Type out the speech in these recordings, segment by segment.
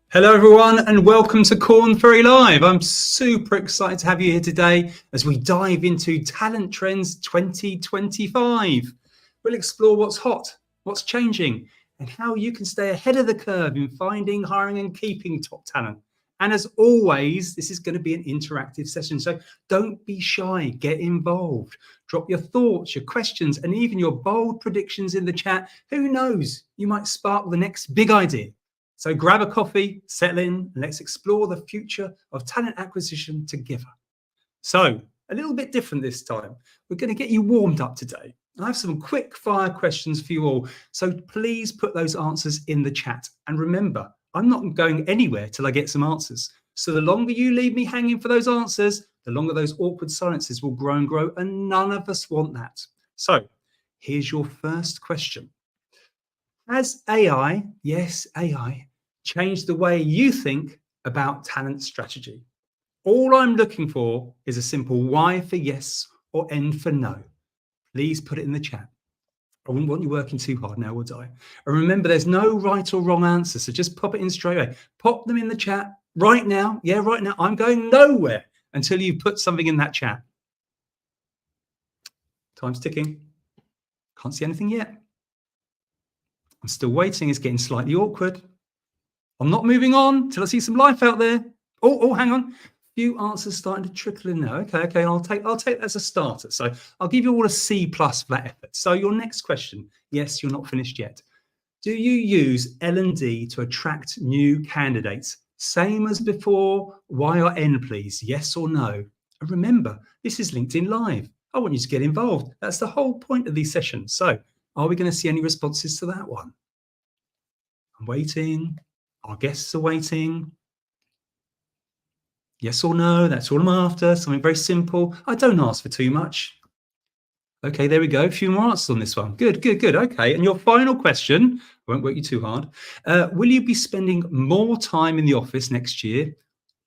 Hello everyone and welcome to Korn Ferry Live. I'm super excited to have you here today as we dive into Talent Trends 2025. We'll explore what's hot, what's changing, and how you can stay ahead of the curve in finding, hiring and keeping top talent. And as always, this is going to be an interactive session, so don't be shy, get involved. Drop your thoughts, your questions, and even your bold predictions in the chat. Who knows, you might spark the next big idea. So grab a coffee, settle in, and let's explore the future of talent acquisition together. So a little bit different this time. We're going to get you warmed up today. I have some quick fire questions for you all. So please put those answers in the chat. And remember, I'm not going anywhere till I get some answers. So the longer you leave me hanging for those answers, the longer those awkward silences will grow and grow. And none of us want that. So here's your first question. Has AI, yes, AI, changed the way you think about talent strategy? All I'm looking for is a simple Y for yes or N for no. Please put it in the chat. I wouldn't want you working too hard now, would I? And remember, there's no right or wrong answer, so just pop it in straight away. Pop them in the chat right now. Yeah, right now. I'm going nowhere until you put something in that chat. Time's ticking. Can't see anything yet. I'm still waiting. It's getting slightly awkward. I'm not moving on till I see some life out there. Oh, hang on. A few answers starting to trickle in now. Okay. I'll take that as a starter. So I'll give you all a C+ for that effort. So your next question. Yes, you're not finished yet. Do you use L&D to attract new candidates? Same as before. Y or N, please? Yes or no? And remember, this is LinkedIn Live. I want you to get involved. That's the whole point of these sessions. So are we going to see any responses to that one? I'm waiting. Our guests are waiting. Yes or no? That's all I'm after. Something very simple. I don't ask for too much. Okay, there we go. A few more answers on this one. Good. Okay, and your final question, I won't work you too hard. Will you be spending more time in the office next year,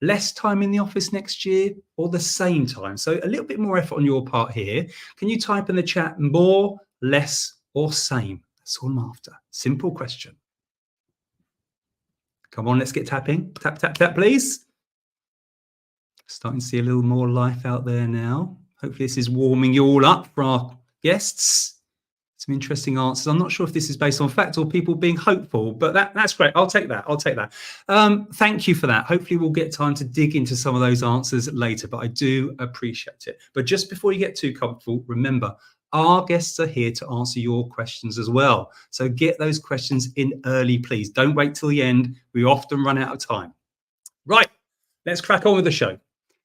less time in the office next year, or the same time? So a little bit more effort on your part here. Can you type in the chat more, less, or same? That's all I'm after. Simple question. Come on, let's get tapping. Tap, please. Starting to see a little more life out there now. Hopefully this is warming you all up for our guests. Some interesting answers. I'm not sure if this is based on fact or people being hopeful, but that's great. I'll take that. Thank you for that. Hopefully we'll get time to dig into some of those answers later, but I do appreciate it. But just before you get too comfortable, remember, our guests are here to answer your questions as well. So get those questions in early, please. Don't wait till the end. We often run out of time. Right, let's crack on with the show.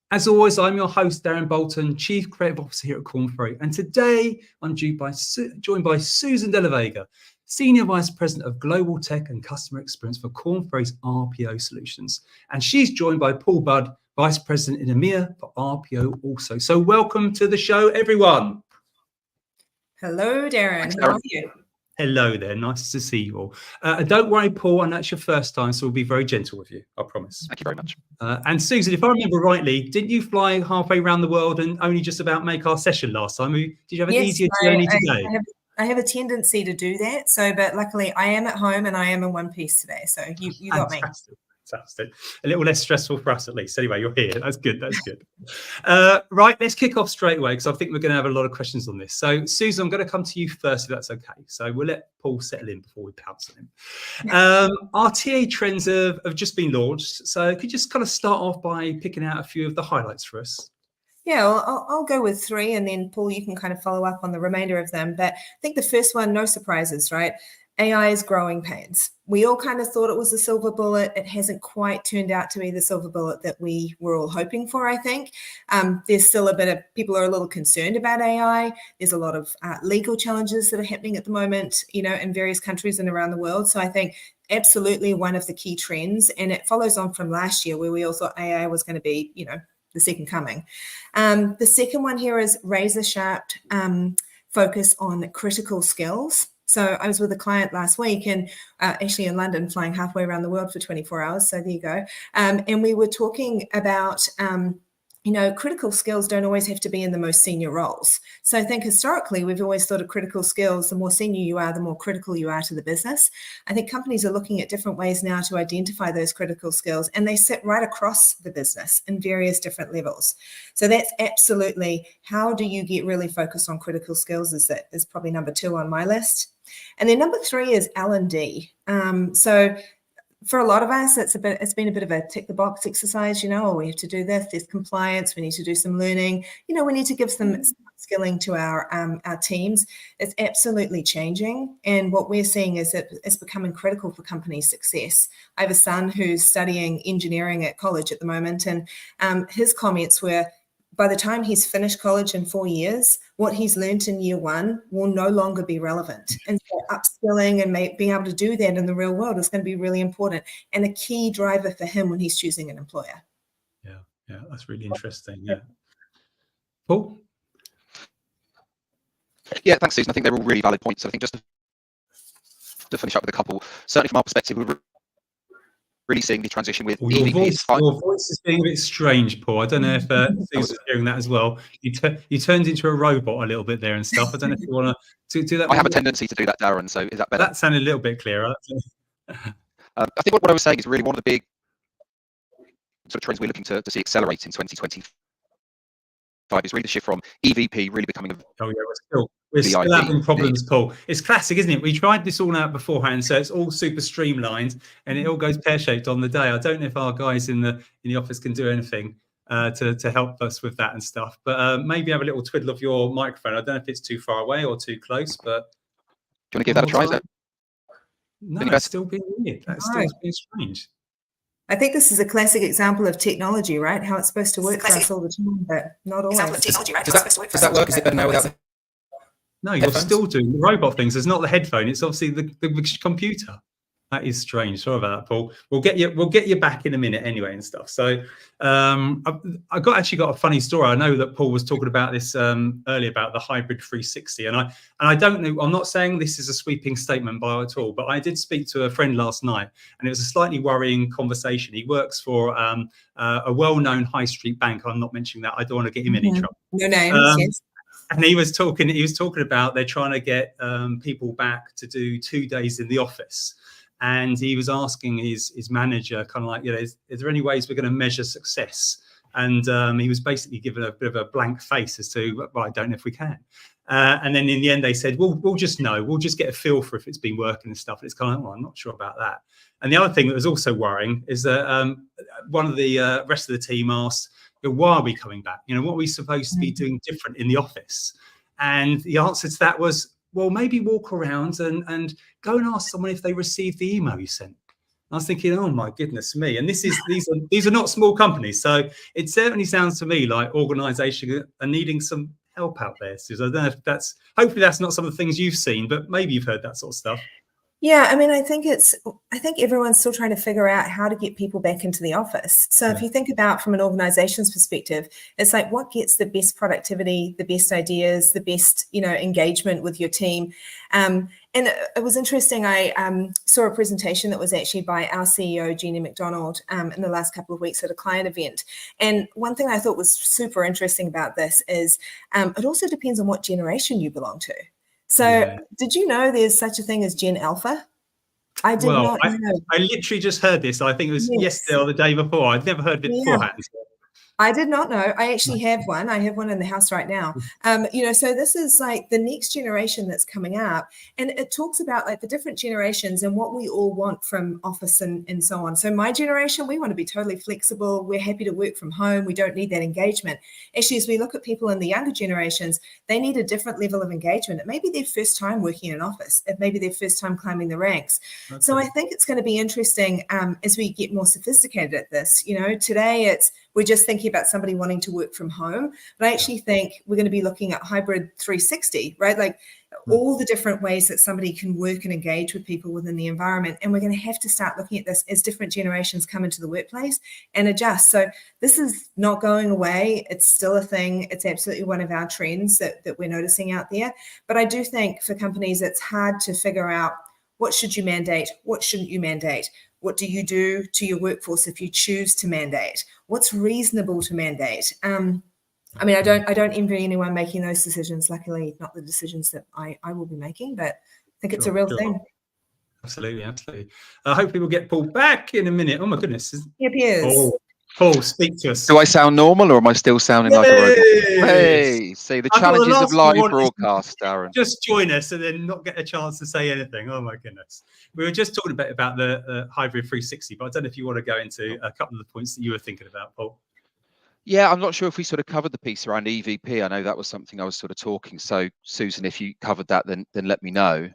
As always, I'm your host, Darren Bolton, Chief Creative Officer here at Korn Ferry. And today I'm joined by Susan De La Vega, Senior Vice President of Global Tech and Customer Experience for Korn Ferry's RPO Solutions. And she's joined by Paul Budd, Vice President in EMEA for RPO also. So welcome to the show, everyone. Hello, Darren. How are you? Hello there. Nice to see you all. Don't worry, Paul. I know it's your first time, so we'll be very gentle with you. I promise. Thank you very much. And Susan, if I remember rightly, didn't you fly halfway around the world and only just about make our session last time? Did you have an easier journey today? I have a tendency to do that. But luckily, I am at home and I am in one piece today. So you got me. Fantastic. A little less stressful for us, at least. Anyway, you're here. That's good. Right, let's kick off straight away because I think we're going to have a lot of questions on this. So, Susan, I'm going to come to you first, if that's okay. So we'll let Paul settle in before we pounce on him. Our TA trends have just been launched. So could you just kind of start off by picking out a few of the highlights for us? Yeah, well, I'll go with 3, and then Paul, you can kind of follow up on the remainder of them. But I think the first one, no surprises, right? AI is growing pains. We all kind of thought it was a silver bullet. It hasn't quite turned out to be the silver bullet that we were all hoping for, I think. There's still a bit of, people are a little concerned about AI. There's a lot of legal challenges that are happening at the moment, in various countries and around the world. So I think absolutely one of the key trends, and it follows on from last year where we all thought AI was going to be, the second coming. The second one here is razor sharp focus on critical skills. So I was with a client last week and actually in London, flying halfway around the world for 24 hours. So there you go. And we were talking about, critical skills don't always have to be in the most senior roles. So I think historically, we've always thought of critical skills, the more senior you are, the more critical you are to the business. I think companies are looking at different ways now to identify those critical skills, and they sit right across the business in various different levels. So that's absolutely, how do you get really focused on critical skills is probably number 2 on my list. And then number 3 is L&D. So for a lot of us, it's been a bit of a tick the box exercise, we have to do this, there's compliance, we need to do some learning, we need to give some skilling to our teams. It's absolutely changing. And what we're seeing is that it's becoming critical for company success. I have a son who's studying engineering at college at the moment, and his comments were, by the time he's finished college in 4 years, what he's learned in year 1 will no longer be relevant. And so upskilling and being able to do that in the real world is going to be really important and a key driver for him when he's choosing an employer. Yeah, that's really interesting. Yeah. Paul? Yeah, thanks, Susan. I think they're all really valid points. I think just to finish up with a couple, certainly from our perspective, we're really seeing the transition with EVPs. Your voice is being a bit strange, Paul. I don't know if Susan's hearing that as well. You turned into a robot a little bit there and stuff. I don't know if you want to do that. I have a tendency to do that, Darren, so is that better? That sounded a little bit clearer. I think what I was saying is really one of the big sort of trends we're looking to see accelerate in 2025 is really the shift from EVP really becoming we're still having problems, Paul. It's classic, isn't it? We tried this all out beforehand, so it's all super streamlined and it all goes pear-shaped on the day. I don't know if our guys in the office can do anything to help us with that and stuff, but maybe have a little twiddle of your microphone. I don't know if it's too far away or too close, but do you want to give that a try? No, it's still being weird. That's still being strange. I think this is a classic example of technology, right? How it's supposed to work for us all the time, but not always. Does that work? Is it better now without the No, you're still doing the robot things. It's not the headphone. It's obviously the computer. That is strange. Sorry about that, Paul. We'll get you back in a minute anyway and stuff. So I actually got a funny story. I know that Paul was talking about this earlier about the hybrid 360, and I don't know. I'm not saying this is a sweeping statement by at all, but I did speak to a friend last night, and it was a slightly worrying conversation. He works for a well-known high street bank. I'm not mentioning that. I don't want to get him in any trouble. No names. Yes. And he was talking about they're trying to get people back to do 2 days in the office. And he was asking his manager, kind of like, is there any ways we're going to measure success? And he was basically given a bit of a blank face as to, well, I don't know if we can. And then in the end, they said, we'll just know. We'll just get a feel for if it's been working and stuff. And it's kind of like, well, I'm not sure about that. And the other thing that was also worrying is that one of the rest of the team asked, why are we coming back? What are we supposed to be doing different in the office? And the answer to that was, well, maybe walk around and go and ask someone if they received the email you sent. I was thinking, oh my goodness me! And these are not small companies, so it certainly sounds to me like organisations are needing some help out there. So I don't know if hopefully that's not some of the things you've seen, but maybe you've heard that sort of stuff. Yeah, I mean, I think everyone's still trying to figure out how to get people back into the office. So if you think about from an organization's perspective, it's like what gets the best productivity, the best ideas, the best, engagement with your team. And it was interesting. I saw a presentation that was actually by our CEO, Jeannie McDonald, in the last couple of weeks at a client event. And one thing I thought was super interesting about this is it also depends on what generation you belong to. So did you know there's such a thing as Gen Alpha? I did not know. I literally just heard this. I think it was yesterday or the day before. I'd never heard of it beforehand. I did not know. I actually have one. I have one in the house right now. So this is like the next generation that's coming up, and it talks about like the different generations and what we all want from office and so on. So my generation, we want to be totally flexible. We're happy to work from home. We don't need that engagement. Actually, as we look at people in the younger generations, they need a different level of engagement. It may be their first time working in an office. It may be their first time climbing the ranks. Okay. So I think it's going to be interesting as we get more sophisticated at this. Today we're just thinking about somebody wanting to work from home, but I actually think we're going to be looking at hybrid 360, right? Like all the different ways that somebody can work and engage with people within the environment. And we're going to have to start looking at this as different generations come into the workplace and adjust. So this is not going away. It's still a thing. It's absolutely one of our trends that we're noticing out there. But I do think for companies, it's hard to figure out what should you mandate? What shouldn't you mandate? What do you do to your workforce if you choose to mandate? What's reasonable to mandate? I don't envy anyone making those decisions. Luckily, not the decisions that I will be making, but I think it's a real thing. Absolutely. Hopefully we'll get Paul back in a minute. Oh my goodness. Yep, he is. Paul, speak to us. Do I sound normal, or am I still sounding like a robot? Hey, see the challenges of live broadcast, Darren. Just join us and then not get a chance to say anything. Oh my goodness. We were just talking a bit about the hybrid 360, but I don't know if you want to go into a couple of the points that you were thinking about, Paul. Yeah, I'm not sure if we sort of covered the piece around EVP. I know that was something I was sort of talking. So, Susan, if you covered that, then let me know.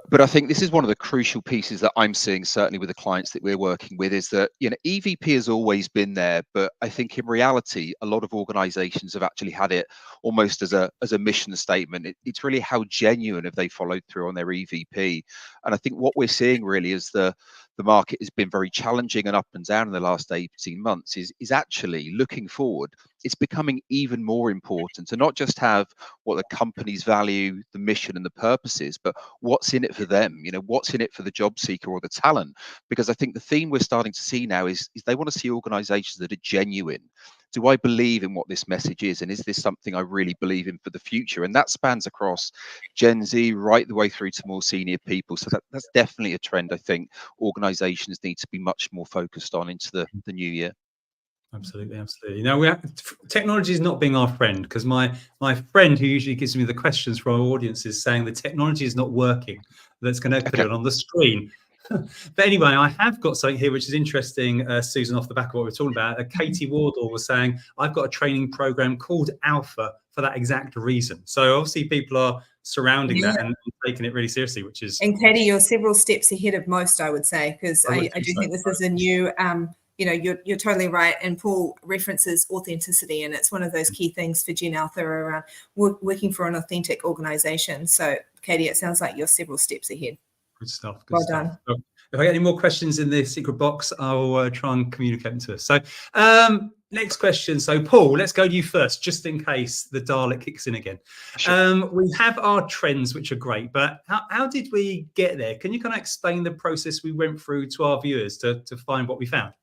But I think this is one of the crucial pieces that I'm seeing, certainly with the clients that we're working with, is that EVP has always been there, but I think in reality, a lot of organisations have actually had it almost as a mission statement. It's really how genuine have they followed through on their EVP, and I think what we're seeing really is the market has been very challenging and up and down in the last 18 months. Is actually looking forward. It's becoming even more important to not just have what the companies value, the mission and the purpose is, but what's in it for them, what's in it for the job seeker or the talent. Because I think the theme we're starting to see now is they want to see organizations that are genuine. Do I believe in what this message is? And is this something I really believe in for the future? And that spans across Gen Z right the way through to more senior people. So that's definitely a trend I think organizations need to be much more focused on into the new year. Absolutely. Now, technology is not being our friend, because my friend who usually gives me the questions from our audience is saying the technology is not working. That's going to put it on the screen. But anyway, I have got something here which is interesting, Susan, off the back of what we're talking about. Katie Wardle was saying, I've got a training program called Alpha for that exact reason. So obviously people are surrounding that and taking it really seriously, which is... And Katie, you're several steps ahead of most, I would say, because I do think this is a new... you're totally right. And Paul references authenticity, and it's one of those key things for Gen Alpha around working for an authentic organization. So, Katie, it sounds like you're several steps ahead. Good stuff. Well done. If I get any more questions in the secret box, I'll try and communicate them to us. So, next question. So, Paul, let's go to you first, just in case the Dalek kicks in again. Sure. We have our trends, which are great, but how did we get there? Can you kind of explain the process we went through to our viewers to find what we found?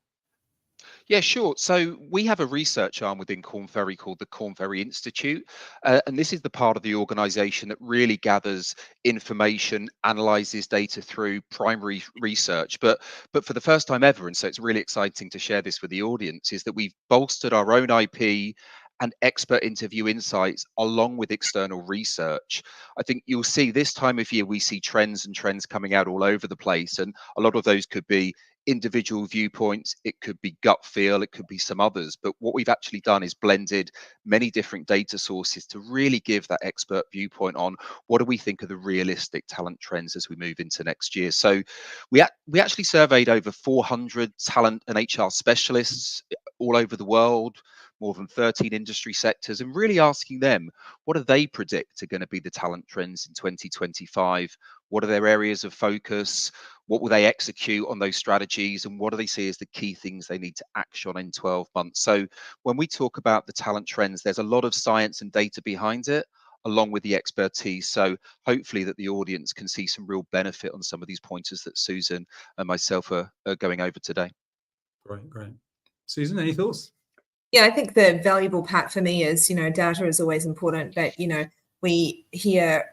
Yeah, sure. So we have a research arm within Korn Ferry called the Korn Ferry Institute. And this is the part of the organization that really gathers information, analyzes data through primary research. But for the first time ever, and so it's really exciting to share this with the audience, is that we've bolstered our own IP and expert interview insights along with external research. I think you'll see this time of year, we see trends coming out all over the place. And a lot of those could be individual viewpoints, it could be gut feel, it could be some others. But what we've actually done is blended many different data sources to really give that expert viewpoint on what do we think are the realistic talent trends as we move into next year. So we actually surveyed over 400 talent and HR specialists all over the world, more than 13 industry sectors, and really asking them, what do they predict are going to be the talent trends in 2025? What are their areas of focus? What will they execute on those strategies? And what do they see as the key things they need to action on in 12 months? So when we talk about the talent trends, there's a lot of science and data behind it, along with the expertise. So hopefully that the audience can see some real benefit on some of these pointers that Susan and myself are going over today. Great. Susan, any thoughts? Yeah, I think the valuable part for me is, data is always important, but, we hear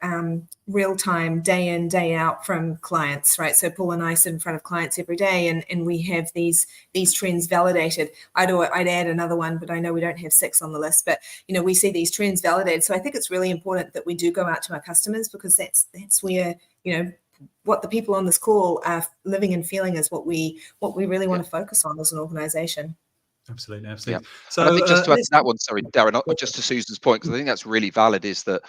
real time, day in, day out from clients, right? So Paul and I sit in front of clients every day, and we have these trends validated. I'd add another one, but I know we don't have 6 on the list. But we see these trends validated. So I think it's really important that we do go out to our customers, because that's where what the people on this call are living and feeling is what we really want to focus on as an organization. Absolutely. Yeah. So And I think just to add to that one, sorry, Darren, just to Susan's point, because I think that's really valid, is that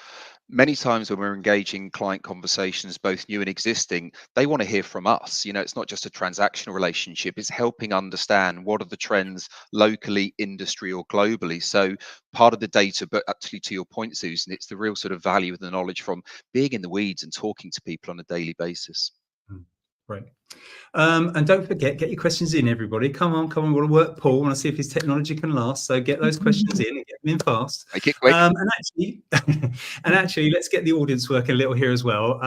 many times when we're engaging client conversations, both new and existing, they want to hear from us. It's not just a transactional relationship, it's helping understand what are the trends locally, industry, or globally. So part of the data, but actually to your point, Susan, it's the real sort of value of the knowledge from being in the weeds and talking to people on a daily basis. Great. And don't forget, get your questions in, everybody. Come on. We want to work Paul. We want to see if his technology can last. So get those questions in and get them in fast. Make it quick. And actually, let's get the audience working a little here as well,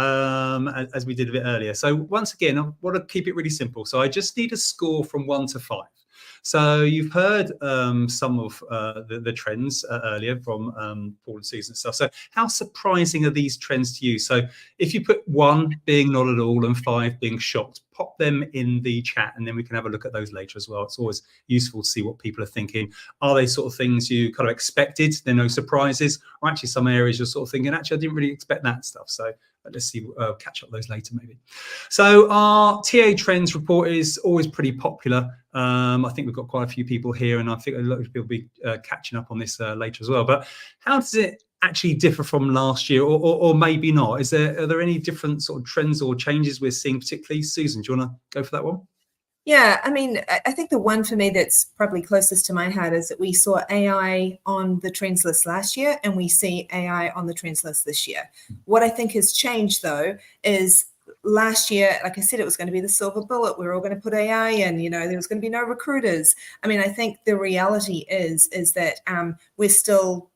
as we did a bit earlier. So once again, I want to keep it really simple. So I just need a score from 1 to 5. So you've heard some of the trends earlier from Paul and Susan and stuff. So how surprising are these trends to you? So if you put 1 being not at all and 5 being shocked, pop them in the chat, and then we can have a look at those later as well. It's always useful to see what people are thinking. Are they sort of things you kind of expected? There are no surprises, or actually some areas you're sort of thinking, actually, I didn't really expect that stuff. So let's see, catch up those later maybe. So our TA trends report is always pretty popular. I think we've got quite a few people here, and I think a lot of people will be catching up on this later as well. But how does it actually differ from last year, or maybe not? Are there any different sort of trends or changes we're seeing particularly? Susan, do you want to go for that one? Yeah, I mean, I think the one for me that's probably closest to my heart is that we saw AI on the trends list last year, and we see AI on the trends list this year. What I think has changed, though, is last year, like I said, it was going to be the silver bullet. We were all going to put AI in, there was going to be no recruiters. I mean, I think the reality is that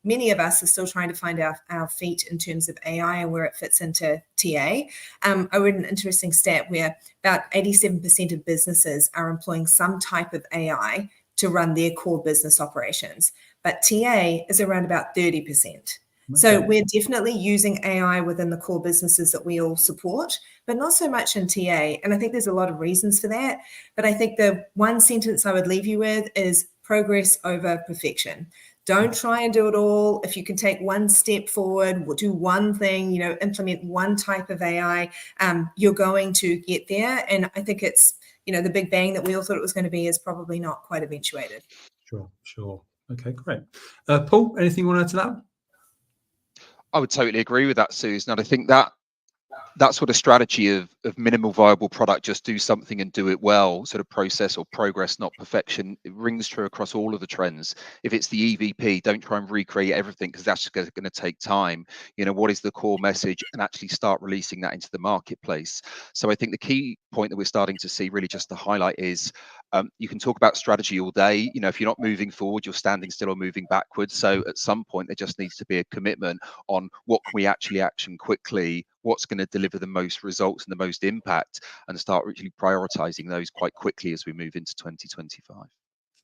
many of us are still trying to find our feet in terms of AI and where it fits into TA. I read an interesting stat where about 87% of businesses are employing some type of AI to run their core business operations, but TA is around about 30%. So we're definitely using AI within the core businesses that we all support, but not so much in TA. And I think there's a lot of reasons for that. But I think the one sentence I would leave you with is progress over perfection. Don't try and do it all. If you can take one step forward, do one thing, implement one type of AI, you're going to get there. And I think it's, the big bang that we all thought it was going to be is probably not quite eventuated. Sure. Okay, great. Paul, anything you want to add to that? I would totally agree with that, Susan. And I think that sort of strategy of minimal viable product, just do something and do it well, sort of process or progress, not perfection, it rings true across all of the trends. If it's the EVP, don't try and recreate everything, because that's going to take time. What is the core message, and actually start releasing that into the marketplace. So I think the key point that we're starting to see, really just to highlight, is you can talk about strategy all day. If you're not moving forward, you're standing still or moving backwards. So at some point, there just needs to be a commitment on what can we actually action quickly, what's going to deliver the most results and the most impact, and start really prioritizing those quite quickly as we move into 2025.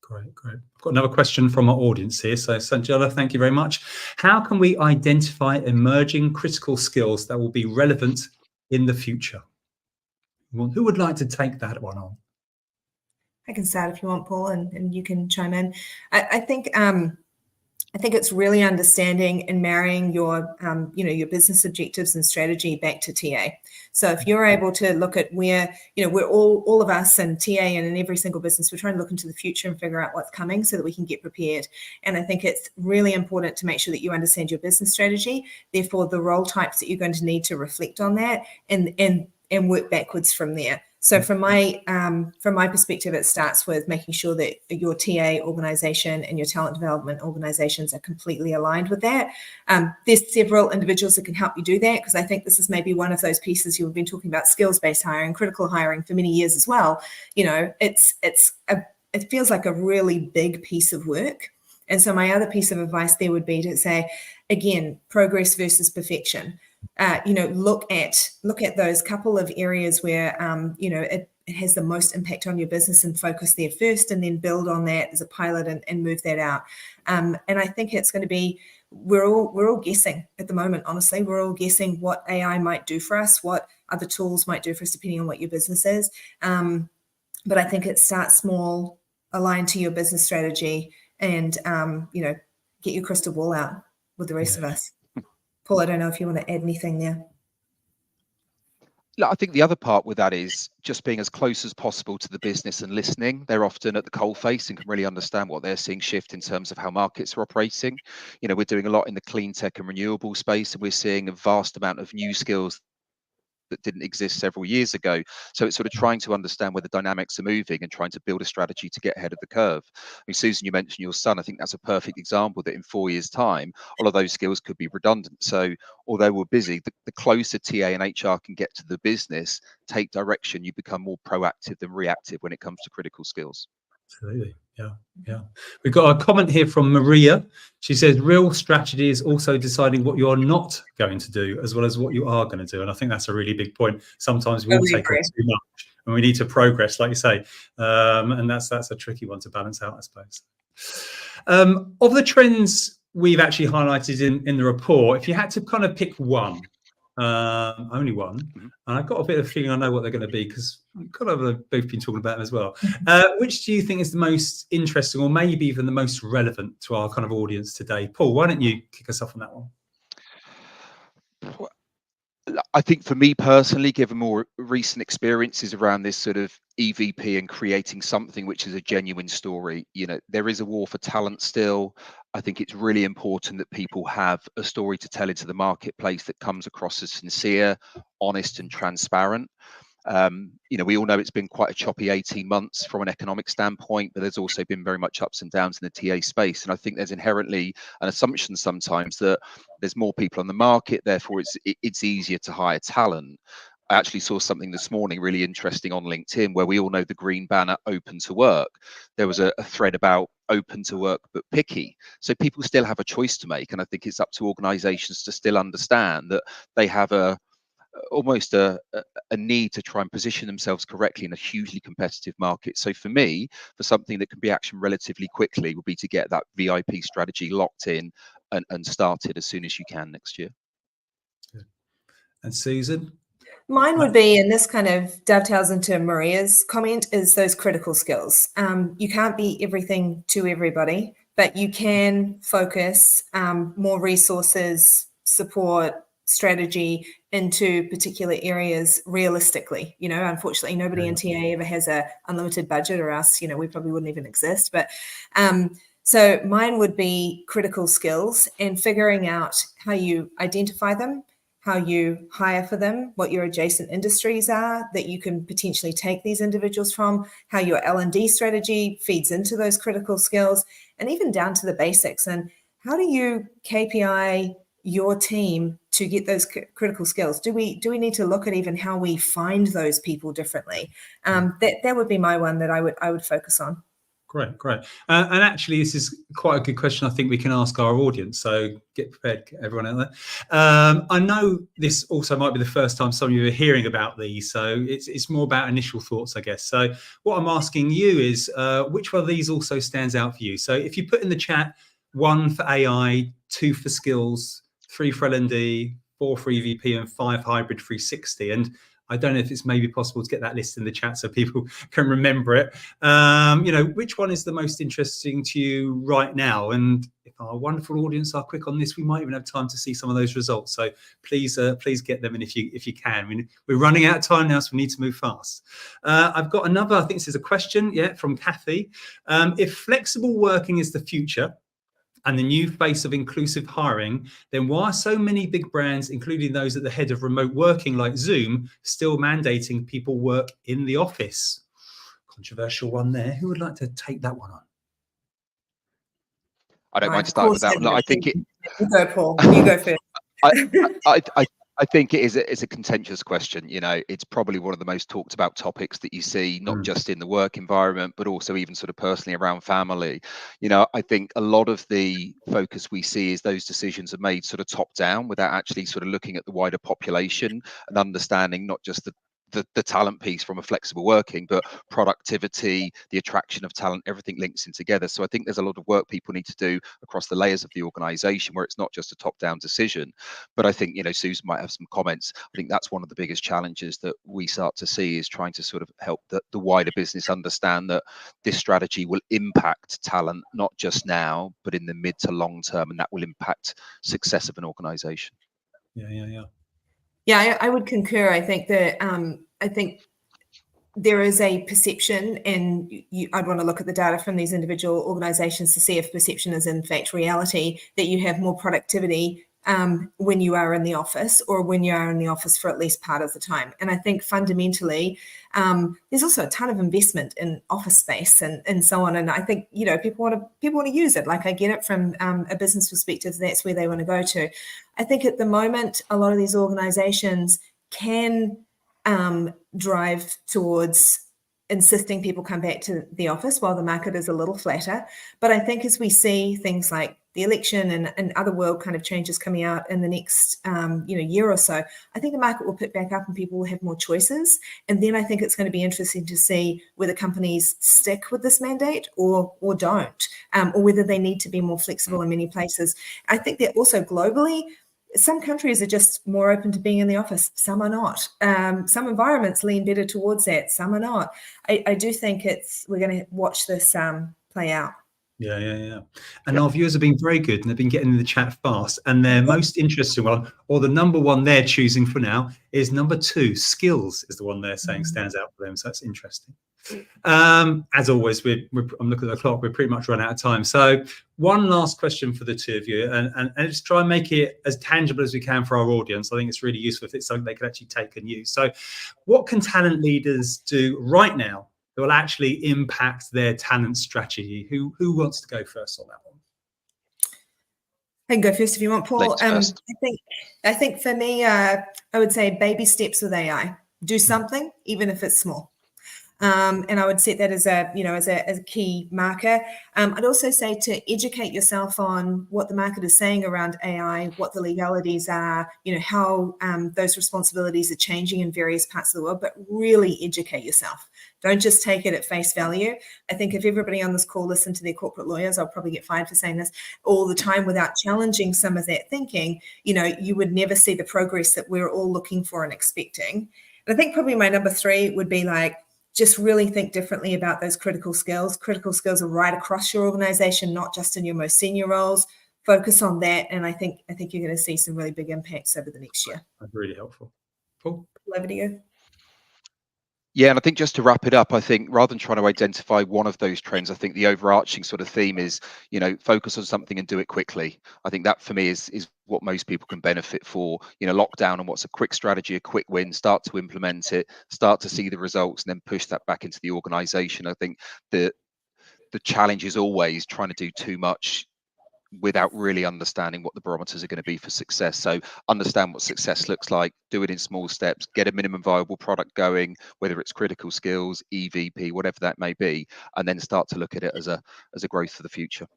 Great. I've got another question from our audience here. So Sanjala, thank you very much. How can we identify emerging critical skills that will be relevant in the future? Well, who would like to take that one on? I can start if you want, Paul, and you can chime in. I think it's really understanding and marrying your business objectives and strategy back to TA. So if you're able to look at where, we're all of us and TA and in every single business, we're trying to look into the future and figure out what's coming so that we can get prepared. And I think it's really important to make sure that you understand your business strategy, therefore the role types that you're going to need to reflect on that and work backwards from there. So from my perspective, it starts with making sure that your TA organization and your talent development organizations are completely aligned with that. There's several individuals that can help you do that, because I think this is maybe one of those pieces you've been talking about, skills-based hiring, critical hiring for many years as well. It feels like a really big piece of work. And so my other piece of advice there would be to say, again, progress versus perfection. Look at those couple of areas where it has the most impact on your business and focus there first, and then build on that as a pilot and move that out. And I think it's going to be we're all guessing at the moment. Honestly, we're all guessing what AI might do for us, what other tools might do for us, depending on what your business is. But I think it starts small, align to your business strategy, and get your crystal ball out with the rest of us. Paul, I don't know if you want to add anything there. I think the other part with that is just being as close as possible to the business and listening. They're often at the coalface and can really understand what they're seeing shift in terms of how markets are operating. We're doing a lot in the clean tech and renewable space, and we're seeing a vast amount of new skills that didn't exist several years ago. So it's sort of trying to understand where the dynamics are moving and trying to build a strategy to get ahead of the curve. I mean, Susan, you mentioned your son. I think that's a perfect example that in 4 years' time, all of those skills could be redundant. So although we're busy, the closer TA and HR can get to the business, take direction, you become more proactive than reactive when it comes to critical skills. Absolutely. Yeah. We've got a comment here from Maria. She says, real strategy is also deciding what you're not going to do as well as what you are going to do. And I think that's a really big point. Sometimes we all take on too much and we need to progress, like you say. And that's a tricky one to balance out, I suppose. Of the trends we've actually highlighted in the report, if you had to kind of pick one, only one, and I've got a bit of a feeling I know what they're going to be because we've kind of both been talking about them as well. Which do you think is the most interesting, or maybe even the most relevant to our kind of audience today? Paul, why don't you kick us off on that one? I think for me personally, given more recent experiences around this sort of EVP and creating something which is a genuine story, there is a war for talent still. I think it's really important that people have a story to tell into the marketplace that comes across as sincere, honest, and transparent. We all know it's been quite a choppy 18 months from an economic standpoint, but there's also been very much ups and downs in the TA space. And I think there's inherently an assumption sometimes that there's more people on the market, therefore it's easier to hire talent. I actually saw something this morning really interesting on LinkedIn where we all know the green banner open to work. There was a thread about open to work but picky. So people still have a choice to make. And I think it's up to organizations to still understand that they have almost a need to try and position themselves correctly in a hugely competitive market. So for me, for something that can be actioned relatively quickly would be to get that VIP strategy locked in and started as soon as you can next year. And Susan? Mine would be, and this kind of dovetails into Maria's comment, is those critical skills. You can't be everything to everybody, but you can focus more resources, support, strategy into particular areas realistically. Unfortunately, nobody in TA ever has a unlimited budget, or else, we probably wouldn't even exist. But so mine would be critical skills and figuring out how you identify them, how you hire for them, what your adjacent industries are that you can potentially take these individuals from, how your L&D strategy feeds into those critical skills, and even down to the basics. And how do you KPI your team to get those critical skills? Do we need to look at even how we find those people differently? That would be my one that I would focus on. Great. And actually, this is quite a good question I think we can ask our audience. So get prepared, everyone out there. I know this also might be the first time some of you are hearing about these. So it's more about initial thoughts, I guess. So what I'm asking you is, which one of these also stands out for you? So if you put in the chat, 1 for AI, 2 for skills, 3 for L&D, 4 for EVP, and 5 hybrid 360. And I don't know if it's maybe possible to get that list in the chat so people can remember it. Which one is the most interesting to you right now? And if our wonderful audience are quick on this, we might even have time to see some of those results. So please get them in if you can. We're running out of time now, so we need to move fast. I've got another, I think this is a question, from Kathy. If flexible working is the future and the new face of inclusive hiring, then why are so many big brands, including those at the head of remote working like Zoom, still mandating people work in the office? Controversial one there. Who would like to take that one on? I don't mind starting with that one. I think You go, Paul. You go first. I think it is a contentious question. It's probably one of the most talked about topics that you see, not just in the work environment, but also even sort of personally around family. I think a lot of the focus we see is those decisions are made sort of top down without actually sort of looking at the wider population and understanding not just the the talent piece from a flexible working, but productivity, the attraction of talent, everything links in together. So I think there's a lot of work people need to do across the layers of the organization where it's not just a top-down decision. But I think, Susan might have some comments. I think that's one of the biggest challenges that we start to see, is trying to sort of help the wider business understand that this strategy will impact talent, not just now, but in the mid to long term, and that will impact success of an organization. Yeah, I would concur. I think that I think there is a perception, and I'd want to look at the data from these individual organizations to see if perception is in fact reality, that you have more productivity when you are in the office, or when you are in the office for at least part of the time. And I think fundamentally, there's also a ton of investment in office space and so on. And I think, people want to use it. Like, I get it from a business perspective, that's where they want to go to. I think at the moment, a lot of these organizations can drive towards insisting people come back to the office while the market is a little flatter. But I think as we see things like the election and other world kind of changes coming out in the next year or so, I think the market will pick back up and people will have more choices. And then I think it's going to be interesting to see whether companies stick with this mandate or don't, or whether they need to be more flexible in many places. I think that also globally, some countries are just more open to being in the office. Some are not. Some environments lean better towards that. Some are not. I do think we're going to watch this play out. Yeah. And our viewers have been very good, and they've been getting in the chat fast. And their most interesting one, or the number one they're choosing for now, is number 2. Skills is the one they're saying stands out for them. So that's interesting. As always, I'm looking at the clock. We're pretty much run out of time. So one last question for the two of you, and just try and make it as tangible as we can for our audience. I think it's really useful if it's something they can actually take and use. So what can talent leaders do right now that will actually impact their talent strategy? Who wants to go first on that one? I can go first if you want, Paul. I think for me, I would say baby steps with AI. Do something, even if it's small. And I would set that as a key marker. I'd also say to educate yourself on what the market is saying around AI, what the legalities are, how those responsibilities are changing in various parts of the world, but really educate yourself. Don't just take it at face value. I think if everybody on this call listened to their corporate lawyers, I'll probably get fired for saying this all the time, without challenging some of that thinking, you would never see the progress that we're all looking for and expecting. And I think probably my number 3 would be just really think differently about those critical skills. Critical skills are right across your organization, not just in your most senior roles. Focus on that. And I think you're going to see some really big impacts over the next year. That's really helpful. Paul? Over to you. Yeah, and I think just to wrap it up, I think rather than trying to identify one of those trends, I think the overarching sort of theme is, focus on something and do it quickly. I think that for me is what most people can benefit for. Lock down on what's a quick strategy, a quick win, start to implement it, start to see the results, and then push that back into the organization. I think the challenge is always trying to do too much without really understanding what the barometers are going to be for success. So understand what success looks like, do it in small steps, get a minimum viable product going, whether it's critical skills, EVP, whatever that may be, and then start to look at it as a growth for the future.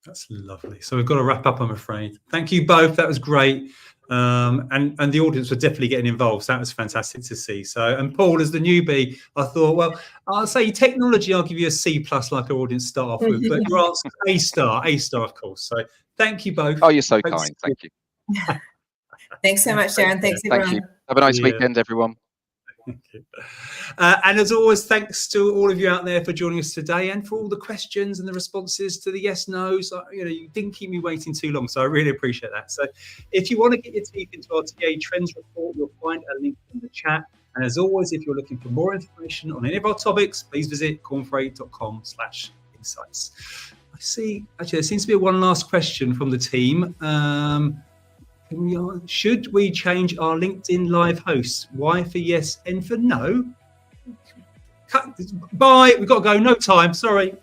That's lovely. So we've got to wrap up, I'm afraid. Thank you both. That was great. And the audience were definitely getting involved. So that was fantastic to see. So, and Paul, as the newbie, I thought, well, I'll say technology, I'll give you a C+ like our audience start off with, but your answer, A star, of course. So thank you both. Oh, you're so kind. Thank you. Thanks so much, Darren. Thanks, everyone. Thank you. Have a nice weekend, everyone. Thank you. And as always, thanks to all of you out there for joining us today, and for all the questions and the responses to the yes, no's. You didn't keep me waiting too long, so I really appreciate that. So if you want to get your teeth into our TA Trends Report, you'll find a link in the chat. And as always, if you're looking for more information on any of our topics, please visit kornferry.com/insights. I see, actually, there seems to be one last question from the team. Should we change our LinkedIn Live hosts? Y for yes, N for no? Bye. We've got to go. No time. Sorry.